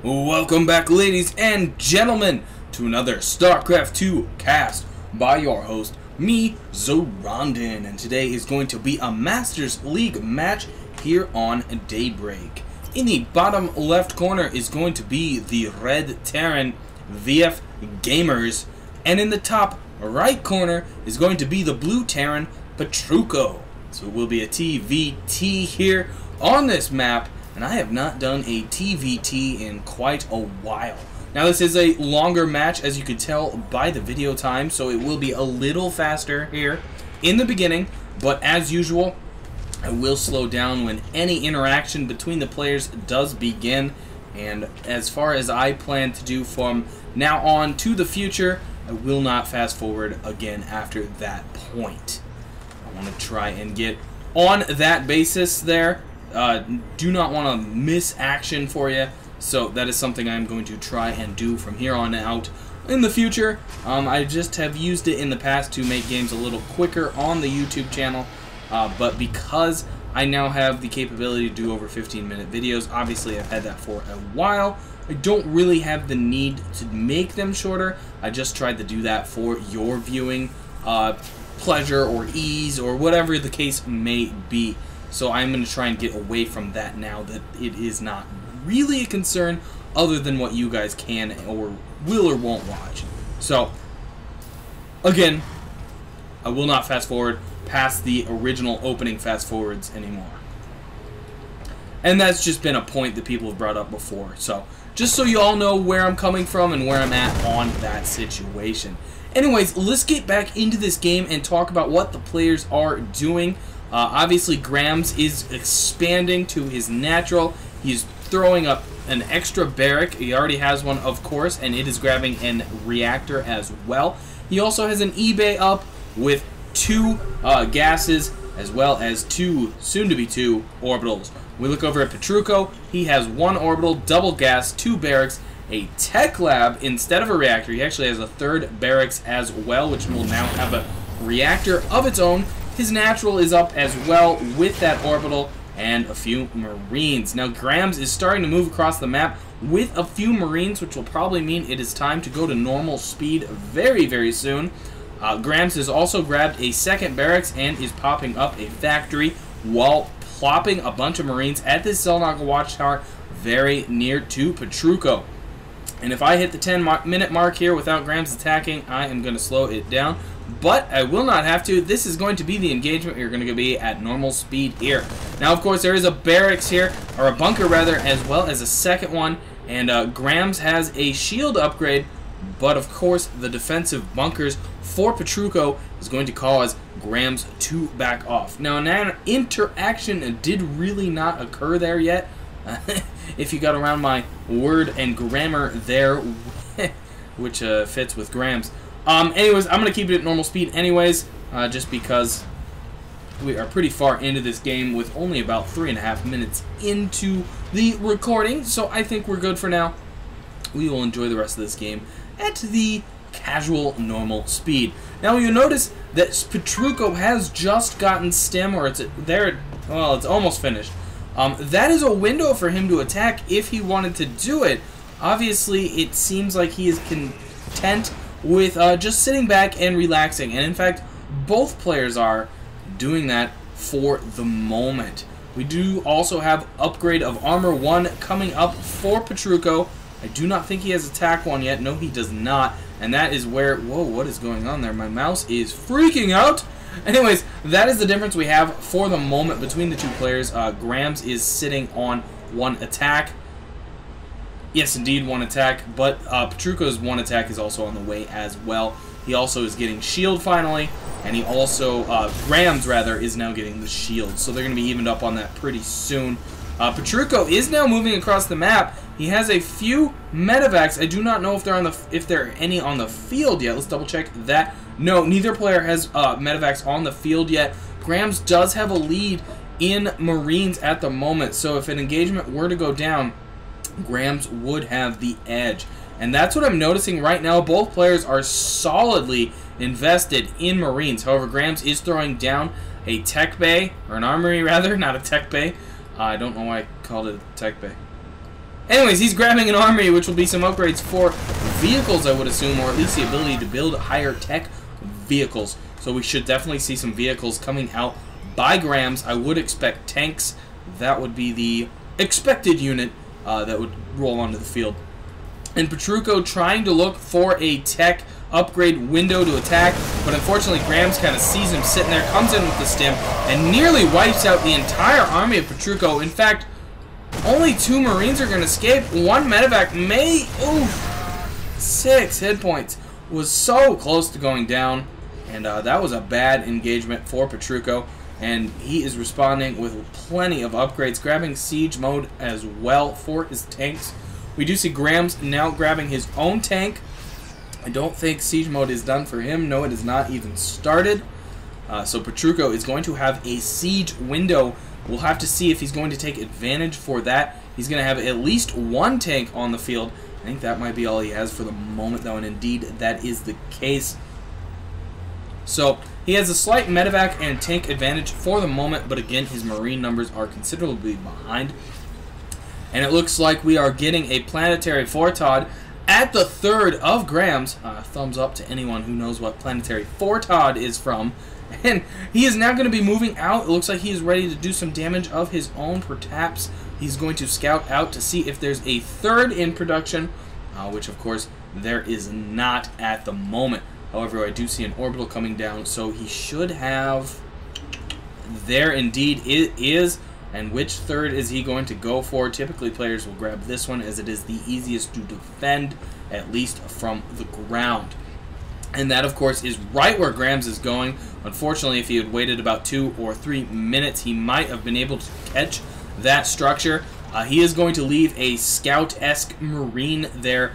Welcome back, ladies and gentlemen, to another Starcraft 2 cast by your host, me, Zoronden. And today is going to be a Masters League match here on Daybreak. In the bottom left corner is going to be the Red Terran VF Gamers, and in the top right corner is going to be the Blue Terran Petrucho. So it will be a TVT here on this map. And I have not done a TVT in quite a while. Now this is a longer match, as you can tell by the video time, so it will be a little faster here in the beginning, but as usual, I will slow down when any interaction between the players does begin. And as far as I plan to do from now on to the future, I will not fast forward again after that point. I want to try and get on that basis there. Do not want to miss action for you, so that is something I'm going to try and do from here on out in the future. I just have used it in the past to make games a little quicker on the YouTube channel, but because I now have the capability to do over 15-minute videos, obviously I've had that for a while, I don't really have the need to make them shorter. I just tried to do that for your viewing pleasure or ease or whatever the case may be. So I'm going to try and get away from that now that it is not really a concern other than what you guys can or will or won't watch. So, again, I will not fast forward past the original opening fast forwards anymore. And that's just been a point that people have brought up before. So, just so you all know where I'm coming from and where I'm at on that situation. Anyways, let's get back into this game and talk about what the players are doing. Obviously, Gramz is expanding to his natural. He's throwing up an extra barrack. He already has one, of course, and it is grabbing a reactor as well. He also has an eBay up with 2 gases as well as 2, soon-to-be 2, orbitals. We look over at Petrucho. He has 1 orbital, double gas, 2 barracks, a tech lab instead of a reactor. He actually has a 3rd barracks as well, which will now have a reactor of its own. His natural is up as well with that orbital and a few Marines. Now Gramz is starting to move across the map with a few Marines, which will probably mean it is time to go to normal speed very, very soon. Gramz has also grabbed a 2nd barracks and is popping up a factory while plopping a bunch of Marines at this Zelnaga watchtower very near to Petrucho. And if I hit the 10-minute mark here without Gramz attacking, I am going to slow it down. But I will not have to. This is going to be the engagement. You're going to be at normal speed here. Now, of course, there is a barracks here, or a bunker rather, as well as a 2nd one. And Gramz has a shield upgrade. But, of course, the defensive bunkers for Petrucho is going to cause Gramz to back off. Now, an interaction did really not occur there yet. If you got around my word and grammar there, which fits with Gramz. Anyways, I'm going to keep it at normal speed anyways, just because we are pretty far into this game with only about 3.5 minutes into the recording, so I think we're good for now. We will enjoy the rest of this game at the casual normal speed. Now you'll notice that Petrucho has just gotten stim, or it's there. Well, it's almost finished. That is a window for him to attack if he wanted to do it. Obviously, it seems like he is content with just sitting back and relaxing, and in fact both players are doing that for the moment. We do also have upgrade of armor 1 coming up for Petrucho. I do not think he has attack 1 yet. No, he does not, and that is where, whoa, what is going on there? My mouse is freaking out. Anyways, that is the difference we have for the moment between the 2 players. Gramz is sitting on 1 attack. Yes, indeed, 1 attack, but Petrucho's 1 attack is also on the way as well. He also is getting shield finally, and he also, Gramz rather, is now getting the shield. So they're going to be evened up on that pretty soon. Petrucho is now moving across the map. He has a few medevacs. I do not know if there are any on the field yet. Let's double check that. No, neither player has medevacs on the field yet. Gramz does have a lead in Marines at the moment, so if an engagement were to go down, Gramz would have the edge. And that's what I'm noticing right now. Both players are solidly invested in Marines. However, Gramz is throwing down a tech bay, or an armory rather, not a tech bay. I don't know why I called it a tech bay. Anyways, he's grabbing an army, which will be some upgrades for vehicles, I would assume, or at least the ability to build higher tech vehicles. So we should definitely see some vehicles coming out by Gramz. I would expect tanks. That would be the expected unit that would roll onto the field. And Petrucho trying to look for a tech upgrade window to attack, but unfortunately Gramz kind of sees him sitting there, comes in with the stim, and nearly wipes out the entire army of Petrucho. In fact, only 2 Marines are going to escape. 1 medevac may... Oof! 6 hit points. Was so close to going down, and that was a bad engagement for Petrucho, and he is responding with plenty of upgrades, grabbing siege mode as well for his tanks. We do see Gramz now grabbing his own tank. I don't think siege mode is done for him. No, it is not even started. So Petrucho is going to have a siege window. We'll have to see if he's going to take advantage for that. He's going to have at least 1 tank on the field. I think that might be all he has for the moment, though, and indeed that is the case. So he has a slight medevac and tank advantage for the moment, but again, his Marine numbers are considerably behind. And it looks like we are getting a planetary Fortod at the 3rd of Gramz. Thumbs up to anyone who knows what planetary Fortod is from. And he is now going to be moving out. It looks like he is ready to do some damage of his own. Perhaps he's going to scout out to see if there's a 3rd in production, which of course there is not at the moment. However, I do see an orbital coming down, so he should have... There indeed it is. And which 3rd is he going to go for? Typically players will grab this one as it is the easiest to defend, at least from the ground. And that, of course, is right where Gramz is going. Unfortunately, if he had waited about 2 or 3 minutes, he might have been able to catch that structure. He is going to leave a scout-esque Marine there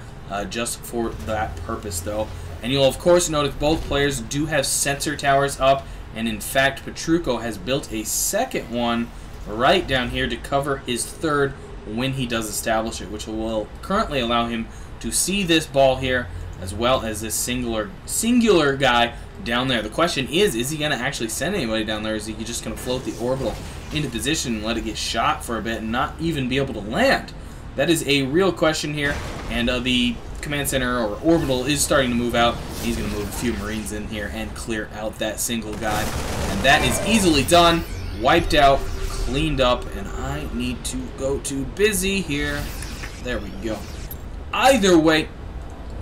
just for that purpose, though. And you'll, of course, notice both players do have sensor towers up. And, in fact, Petrucho has built a second one right down here to cover his 3rd when he does establish it, which will currently allow him to see this ball here as well as this singular guy down there. The question is he going to actually send anybody down there? Is he just going to float the orbital into position and let it get shot for a bit and not even be able to land? That is a real question here, and the command center or orbital is starting to move out. He's going to move a few Marines in here and clear out that single guy, and that is easily done. Wiped out, cleaned up, and I need to go to busy here. There we go. Either way,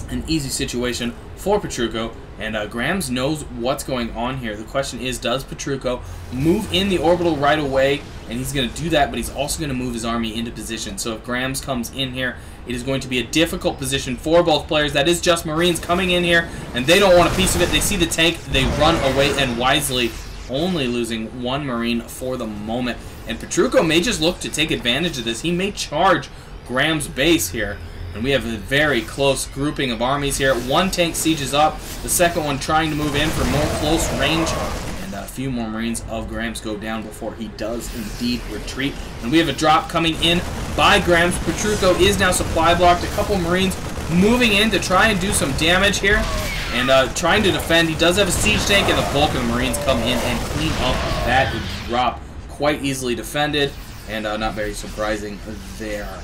an easy situation for Petrucho, and Gramz knows what's going on here. The question is, does Petrucho move in the orbital right away? And he's going to do that, but he's also going to move his army into position. So if Gramz comes in here, it is going to be a difficult position for both players. That is just Marines coming in here, and they don't want a piece of it. They see the tank, they run away, and wisely, only losing 1 Marine for the moment. And Petrucho may just look to take advantage of this. He may charge Gramz base here. And we have a very close grouping of armies here. 1 tank sieges up, the second one trying to move in for more close range. And a few more Marines of Gramz go down before he does indeed retreat. And we have a drop coming in by Gramz. Petrucho is now supply blocked. A couple Marines moving in to try and do some damage here. And trying to defend. He does have a siege tank, and the bulk of the Marines come in and clean up that drop. Quite easily defended, and not very surprising there.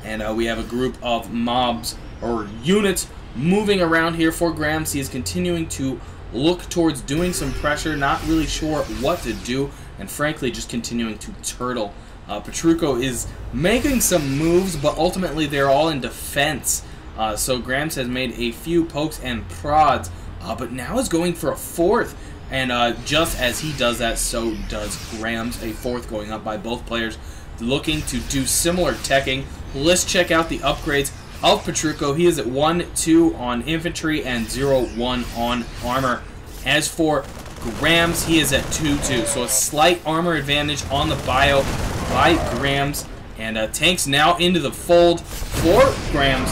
And we have a group of mobs or units moving around here for Gramz. He is continuing to look towards doing some pressure, not really sure what to do, and frankly just continuing to turtle. Petrucho is making some moves, but ultimately they're all in defense. So Gramz has made a few pokes and prods, but now is going for a 4th. And just as he does that, so does Gramz. A 4th going up by both players, looking to do similar teching. Let's check out the upgrades of Petrucho. He is at 1-2 on infantry and 0-1 on armor. As for Gramz, he is at 2-2, so a slight armor advantage on the bio by Gramz. And tanks now into the fold for Gramz,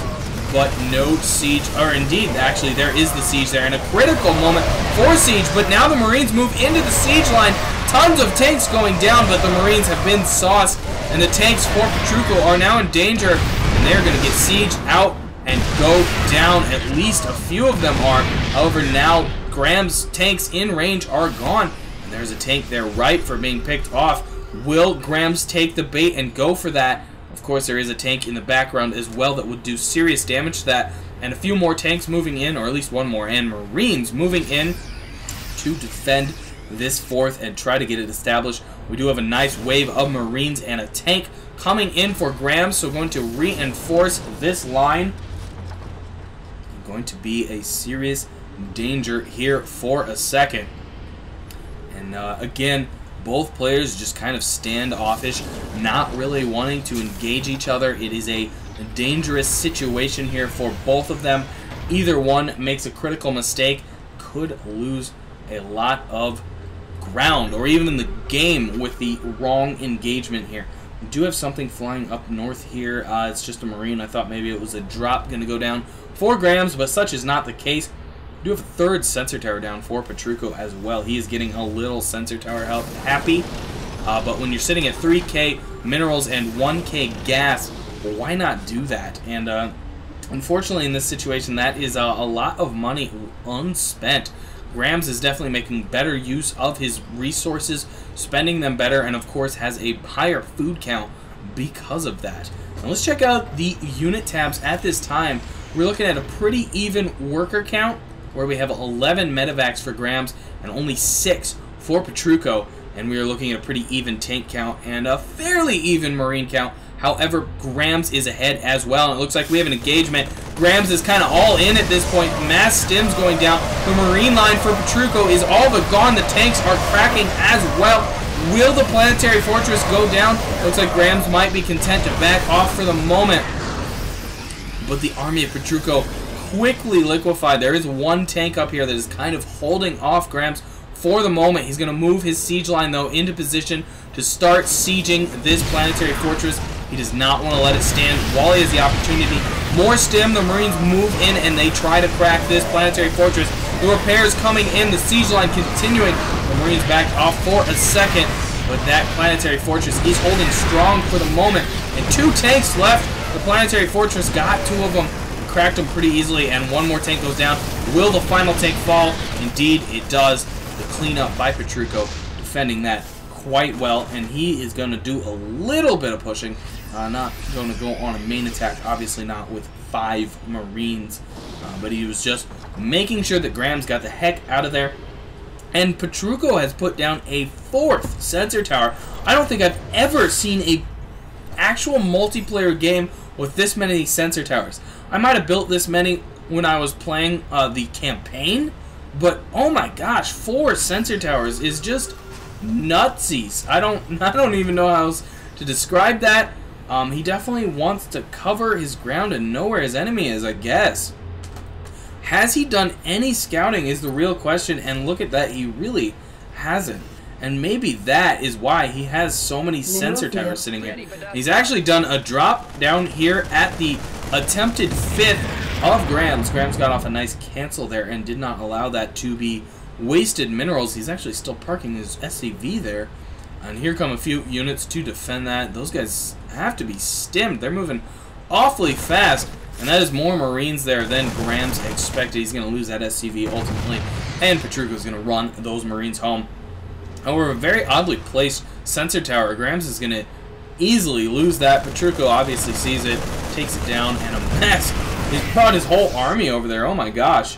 but no siege, or indeed, actually, there is the siege there, and a critical moment for siege, but now the Marines move into the siege line. Tons of tanks going down, but the Marines have been sauced, and the tanks for Petrucho are now in danger, and they're going to get sieged out and go down. At least a few of them are. However, now Gramz tanks in range are gone, and there's a tank there right for being picked off. Will Gramz take the bait and go for that? Of course, there is a tank in the background as well that would do serious damage to that. And a few more tanks moving in, or at least one more, and Marines moving in to defend this fourth and try to get it established. We do have a nice wave of Marines and a tank coming in for Gramz, so going to reinforce this line. Going to be a serious danger here for a second. And again, both players just kind of standoffish, not really wanting to engage each other. It is a dangerous situation here for both of them. Either one makes a critical mistake, could lose a lot of ground, or even in the game with the wrong engagement here. We do have something flying up north here. It's just a Marine. I thought maybe it was a drop going to go down for Gramz, but such is not the case. We do have a third sensor tower down for Petrucho as well. He is getting a little sensor tower help. Happy. But when you're sitting at 3k minerals and 1k gas, why not do that? And unfortunately in this situation, that is a lot of money unspent. Gramz is definitely making better use of his resources, spending them better, and of course has a higher food count because of that. Now let's check out the unit tabs at this time. We're looking at a pretty even worker count, where we have 11 medevacs for Gramz and only 6 for Petrucho, and we are looking at a pretty even tank count and a fairly even Marine count. However, Gramz is ahead as well, and it looks like we have an engagement. Gramz is kind of all in at this point. Mass stims going down. The Marine line for Petrucho is all but gone. The tanks are cracking as well. Will the planetary fortress go down? Looks like Gramz might be content to back off for the moment. But the army of Petrucho quickly liquefied. There is one tank up here that is kind of holding off Gramz for the moment. He's going to move his siege line, though, into position to start sieging this planetary fortress. He does not want to let it stand while he has the opportunity. More stim, the Marines move in and they try to crack this planetary fortress. The repairs coming in, the siege line continuing. The Marines backed off for a second, but that planetary fortress is holding strong for the moment. And 2 tanks left. The planetary fortress got 2 of them, cracked them pretty easily, and one more tank goes down. Will the final tank fall? Indeed, it does. The cleanup by Petrucho, defending that quite well, and he is going to do a little bit of pushing. Not going to go on a main attack, obviously not with 5 Marines, but he was just making sure that Gramz got the heck out of there. And Petrucho has put down a 4th sensor tower. I don't think I've ever seen a actual multiplayer game with this many sensor towers. I might have built this many when I was playing the campaign, but oh my gosh, 4 sensor towers is just nutsies. I don't even know how else to describe that. He definitely wants to cover his ground and know where his enemy is, I guess. Has he done any scouting is the real question, and look at that, he really hasn't. And maybe that is why he has so many sensor towers sitting here. He's actually done a drop down here at the attempted 5th of Gramz. Gramz got off a nice cancel there and did not allow that to be wasted minerals. He's actually still parking his SCV there. And here come a few units to defend that. Those guys have to be stimmed. They're moving awfully fast. And that is more Marines there than Gramz expected. He's going to lose that SCV ultimately. And Petrucho is going to run those Marines home. However, a very oddly placed sensor tower. Gramz is going to easily lose that. Petrucho obviously sees it, takes it down, and a mess. He's brought his whole army over there. Oh my gosh.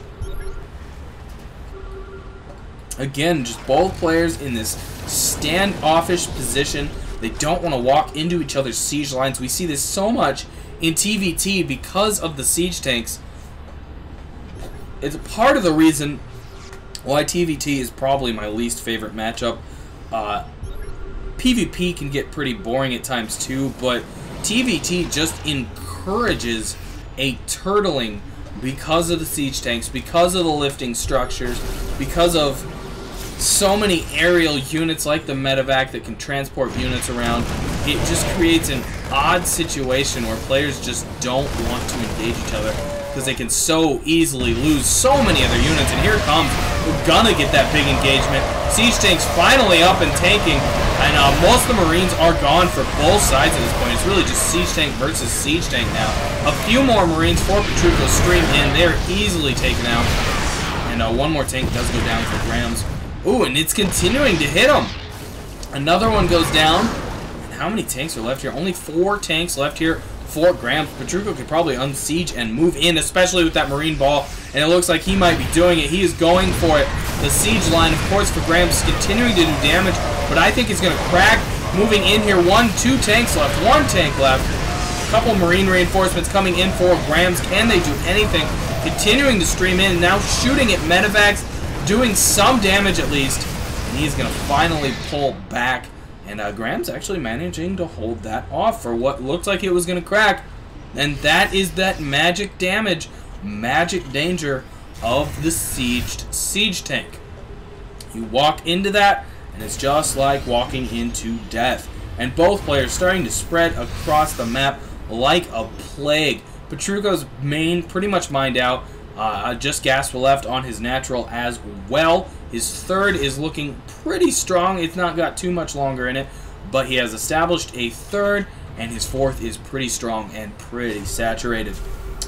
Again, just both players in this standoffish position. They don't want to walk into each other's siege lines. We see this so much in TVT because of the siege tanks. It's part of the reason why TVT is probably my least favorite matchup. PvP can get pretty boring at times too, but TVT just encourages a turtling because of the siege tanks, because of the lifting structures, because of so many aerial units like the medevac that can transport units around. It just creates an odd situation where players just don't want to engage each other because they can so easily lose so many other units. And here it comes. We're gonna get that big engagement. Siege tanks finally up and tanking, and most of the Marines are gone for both sides at this point. It's really just siege tank versus siege tank now. A few more Marines for Petrucho stream in. They're easily taken out. And one more tank does go down for Gramz. Ooh, and it's continuing to hit him. Another one goes down. And how many tanks are left here? Only 4 tanks left here for Gramz. Petrucho could probably unsiege and move in, especially with that Marine ball. And it looks like he might be doing it. He is going for it. The siege line, of course, for Gramz continuing to do damage. But I think it's going to crack. Moving in here. 2 tanks left. 1 tank left. A couple Marine reinforcements coming in for Gramz. Can they do anything? Continuing to stream in. Now shooting at medevacs. Doing some damage at least. And he's going to finally pull back. And Gramz actually managing to hold that off for what looked like it was going to crack. And that is that magic damage, magic danger of the siege tank. You walk into that, and it's just like walking into death. And both players starting to spread across the map like a plague. Petrucho's main pretty much mined out. Just gas left on his natural as well. His third is looking pretty strong. It's not got too much longer in it, but he has established a third, and his fourth is pretty strong and pretty saturated.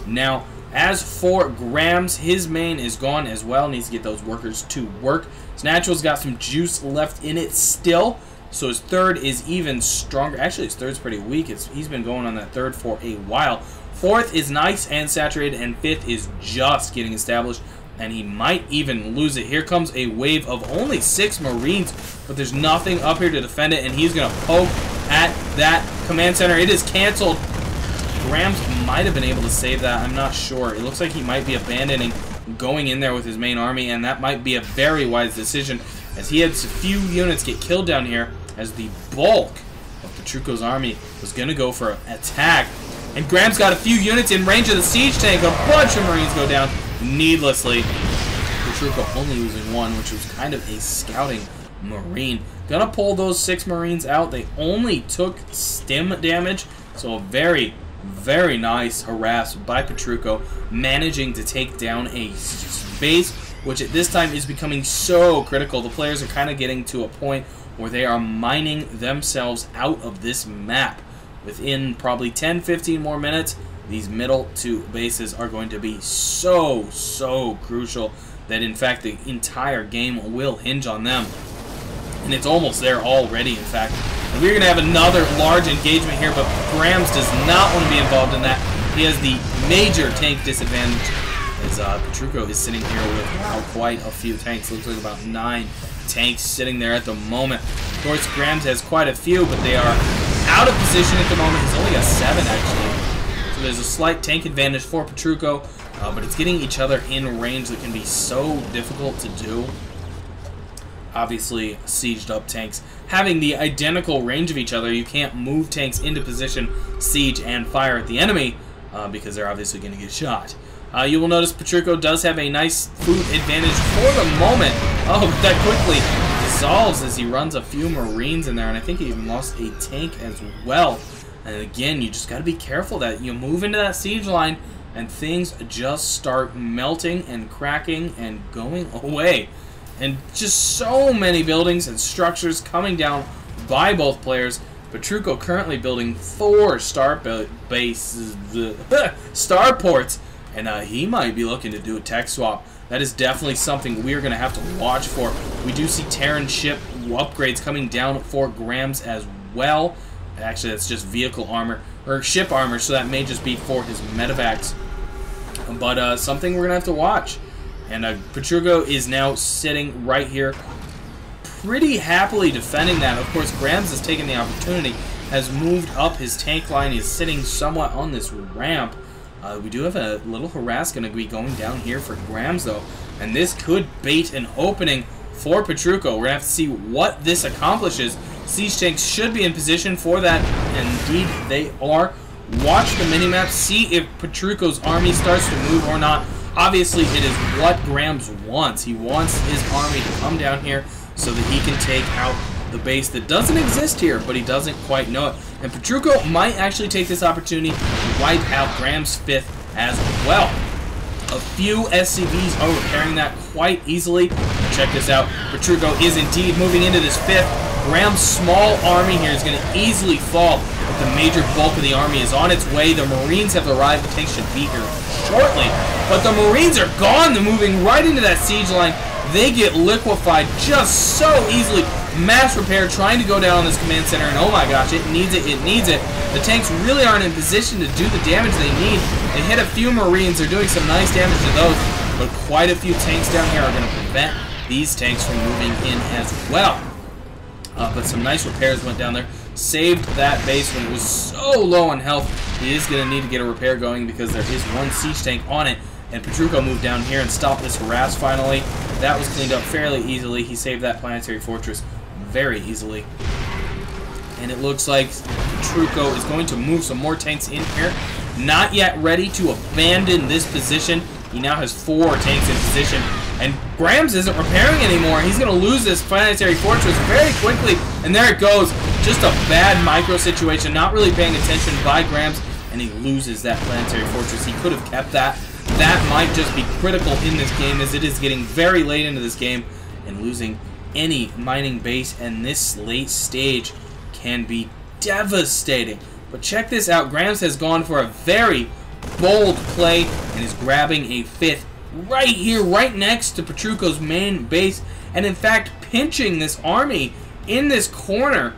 Now, as for Gramz, his main is gone as well. Needs to get those workers to work. His natural's got some juice left in it still, so his third is even stronger. Actually, his third's pretty weak. He's been going on that third for a while. Fourth is nice and saturated, and fifth is just getting established, and he might even lose it. Here comes a wave of only 6 Marines, but there's nothing up here to defend it, and he's going to poke at that command center. It is canceled. Gramz might have been able to save that. I'm not sure. It looks like he might be abandoning going in there with his main army, and that might be a very wise decision, as he had a few units get killed down here, as the bulk of Petrucho's army was going to go for an attack. And Gramz got a few units in range of the siege tank. A bunch of Marines go down needlessly. Petrucho only losing 1, which was kind of a scouting Marine. Gonna pull those 6 Marines out. They only took stim damage, so a very, very nice harass by Petrucho, managing to take down a base, which at this time is becoming so critical. The players are kind of getting to a point where they are mining themselves out of this map. Within probably 10-15 more minutes, these middle 2 bases are going to be so crucial that in fact the entire game will hinge on them. And it's almost there already, in fact. And we're going to have another large engagement here, but Gramz does not want to be involved in that. He has the major tank disadvantage, as Petrucho is sitting here with quite a few tanks. Looks like about 9 tanks sitting there at the moment. Of course, Gramz has quite a few, but they are out of position at the moment. He's only got 7, actually. So there's a slight tank advantage for Petrucho, but it's getting each other in range that can be so difficult to do. Obviously, sieged up tanks having the identical range of each other, you can't move tanks into position, siege, and fire at the enemy because they're obviously going to get shot. You will notice Petrucho does have a nice food advantage for the moment. Oh, that quickly dissolves as he runs a few Marines in there, and I think he even lost a tank as well. And again, you just got to be careful that you move into that siege line and things just start melting and cracking and going away. And just so many buildings and structures coming down by both players. Petrucho currently building 4 starports, and he might be looking to do a tech swap. That is definitely something we're going to have to watch for. We do see Terran ship upgrades coming down for Gramz as well. Actually, that's just vehicle armor, or ship armor, so that may just be for his medevacs. But something we're going to have to watch. And Petrucho is now sitting right here, pretty happily defending that. Of course, Gramz has taken the opportunity, has moved up his tank line. He's sitting somewhat on this ramp. We do have a little harass going to be going down here for Gramz, though. And this could bait an opening for Petrucho. We're going to have to see what this accomplishes. Siege tanks should be in position for that. Indeed, they are. Watch the minimap, see if Petrucho's army starts to move or not. Obviously, it is what Gramz wants. He wants his army to come down here so that he can take out the base that doesn't exist here, but he doesn't quite know it. And Petrucho might actually take this opportunity to wipe out Gramz's 5th as well. A few SCVs are repairing that quite easily. Check this out. Petrucho is indeed moving into this 5th. Gramz's small army here is going to easily fall, but the major bulk of the army is on its way. The Marines have arrived. The tanks should be here shortly, but the Marines are gone. They're moving right into that siege line. They get liquefied just so easily. mass repair trying to go down on this command center, and oh my gosh, it needs it, it needs it. The tanks really aren't in position to do the damage they need. They hit a few Marines, they're doing some nice damage to those, but quite a few tanks down here are going to prevent these tanks from moving in as well. But some nice repairs went down there, saved that base when it was so low on health. He is going to need to get a repair going because there is one siege tank on it, and Petrucho moved down here and stopped this harass finally. That was cleaned up fairly easily. He saved that planetary fortress very easily. And it looks like Petrucho is going to move some more tanks in here. Not yet ready to abandon this position. He now has 4 tanks in position. And Gramz isn't repairing anymore. He's going to lose this planetary fortress very quickly. And there it goes. Just a bad micro situation. Not really paying attention by Gramz. And he loses that planetary fortress. He could have kept that. That might just be critical in this game, as it is getting very late into this game. And losing any mining base in this late stage can be devastating. But check this out. Gramz has gone for a very bold play and is grabbing a 5th right here, right next to Petrucho's main base, and in fact pinching this army in this corner.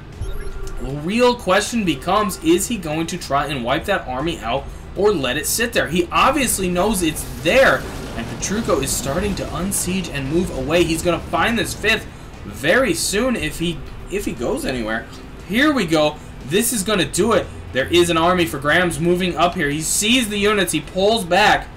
The real question becomes, is he going to try and wipe that army out or let it sit there? He obviously knows it's there, and Petrucho is starting to unsiege and move away. He's going to find this 5th very soon if he goes anywhere. Here we go. This is going to do it. There is an army for Gramz moving up here. He sees the units. He pulls back.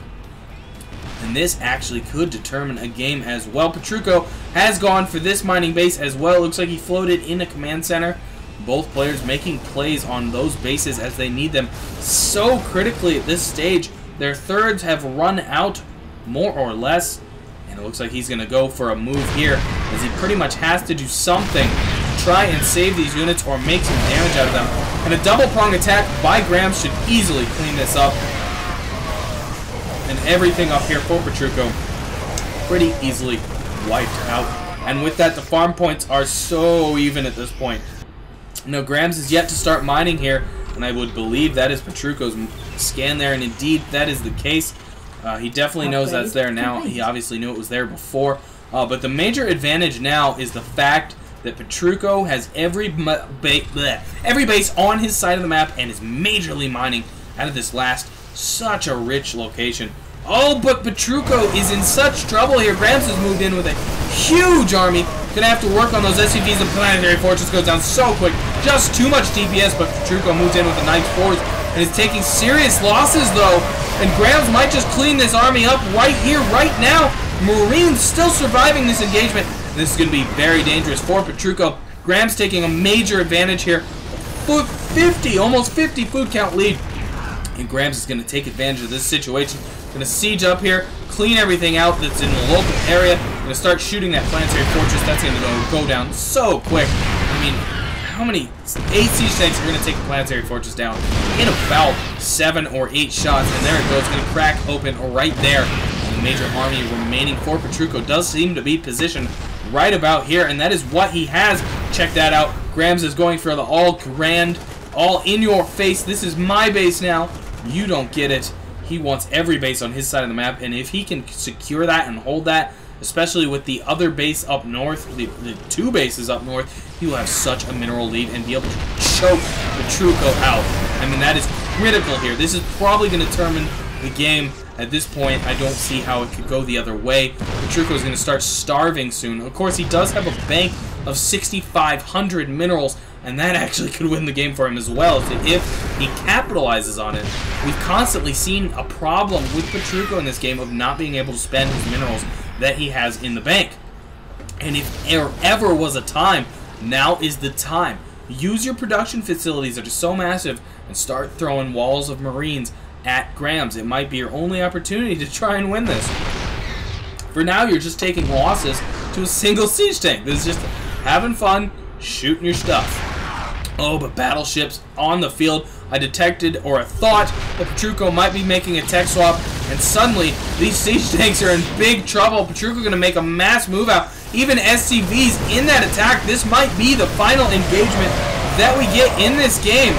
And this actually could determine a game as well. Petrucho has gone for this mining base as well. Looks like he floated in a command center. Both players making plays on those bases as they need them so critically at this stage. Their thirds have run out, more or less. And it looks like he's going to go for a move here, as he pretty much has to do something to try and save these units or make some damage out of them. And a double-prong attack by Gramz should easily clean this up. And everything up here for Petrucho pretty easily wiped out. And with that, the farm points are so even at this point. Now, Gramz is yet to start mining here, and I would believe that is Petrucho's scan there, and indeed, that is the case. He definitely knows that's there now. He obviously knew it was there before. But the major advantage now is the fact that Petrucho has every base on his side of the map and is majorly mining out of this last such a rich location. Oh, but Petrucho is in such trouble here. Gramz has moved in with a huge army. Gonna have to work on those SCVs. The planetary fortress goes down so quick. Just too much DPS, but Petrucho moves in with the Knights Force and is taking serious losses, though. And Gramz might just clean this army up right here, right now. Marines still surviving this engagement. This is going to be very dangerous for Petrucho. Gramz taking a major advantage here. 50, almost 50 food count lead. And Gramz is going to take advantage of this situation. Going to siege up here, clean everything out that's in the local area. Going to start shooting that planetary fortress. That's going to go down so quick. I mean, how many 8 siege tanks are going to take the planetary fortress down in about 7 or 8 shots? And there it goes. Going to crack open right there. The major army remaining for Petrucho does seem to be positioned right about here, and that is what he has. Check that out. Gramz is going for the all grand, all in your face. This is my base now. You don't get it. He wants every base on his side of the map, and if he can secure that and hold that, especially with the other base up north, the 2 bases up north, he will have such a mineral lead and be able to choke Petrucho out. I mean, that is critical here. This is probably going to determine the game. At this point, I don't see how it could go the other way. Petrucho is going to start starving soon. Of course, he does have a bank of 6,500 minerals, and that actually could win the game for him as well, if he capitalizes on it. We've constantly seen a problem with Petrucho in this game of not being able to spend his minerals that he has in the bank. And if there ever was a time, now is the time. Use your production facilities that are so massive and start throwing walls of Marines at Gramz. It might be your only opportunity to try and win this. For now, you're just taking losses to a single siege tank. This is just having fun, shooting your stuff. Oh, but battleships on the field. I detected, or I thought, that Petrucho might be making a tech swap, and suddenly, these siege tanks are in big trouble. Petrucho going to make a mass move out. Even SCVs in that attack. This might be the final engagement that we get in this game.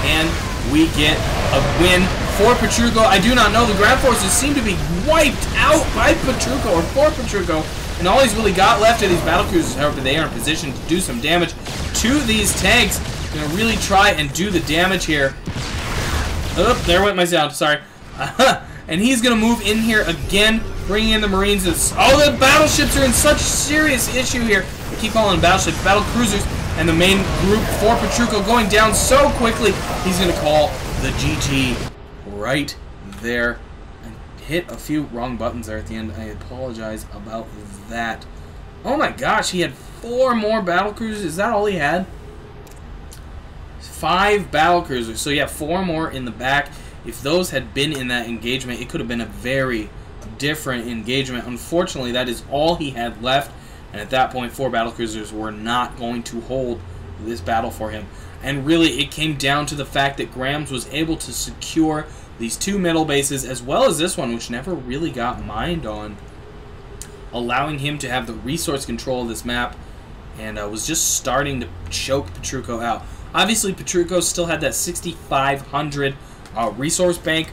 Can we get a win for Petrucho? I do not know. The ground forces seem to be wiped out by Petrucho, or for Petrucho, and And all he's really got left of these battlecruisers, however, they are in position to do some damage to these tanks. Gonna really try and do the damage here. Oh, there went my sound, sorry. And he's gonna move in here again, bringing in the Marines. Oh, the battleships are in such serious issue here. I keep calling them battleships, battle cruisers, and the main group for Petrucho going down so quickly. He's gonna call the GG right there. I hit a few wrong buttons there at the end. I apologize about that. Oh my gosh, he had 4 more battle cruisers. Is that all he had? 5 battle cruisers. So yeah, 4 more in the back. If those had been in that engagement, it could have been a very different engagement. Unfortunately, that is all he had left. And at that point, 4 battlecruisers were not going to hold this battle for him. And really, it came down to the fact that Gramz was able to secure these 2 middle bases, as well as this one, which never really got mined on, allowing him to have the resource control of this map, and was just starting to choke Petrucho out. Obviously, Petrucho still had that 6,500 resource bank,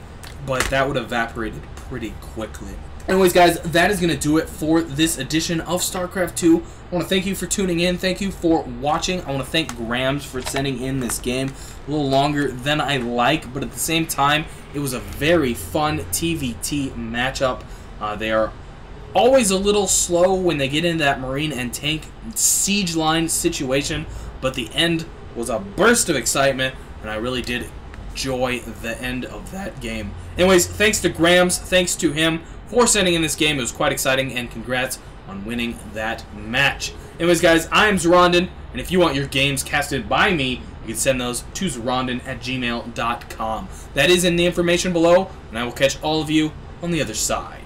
but that would have evaporated pretty quickly. Anyways, guys, that is going to do it for this edition of StarCraft 2. I want to thank you for tuning in. Thank you for watching. I want to thank Gramz for sending in this game. A little longer than I like, but at the same time, it was a very fun TVT matchup. They are always a little slow when they get into that Marine and tank siege line situation, but the end was a burst of excitement, and I really did enjoy the end of that game. Anyways, thanks to Gramz, thanks to him for sending in this game. It was quite exciting, and congrats on winning that match. Anyways, guys, I am Zoronden, and if you want your games casted by me, you can send those to zoronden@gmail.com. That is in the information below, and I will catch all of you on the other side.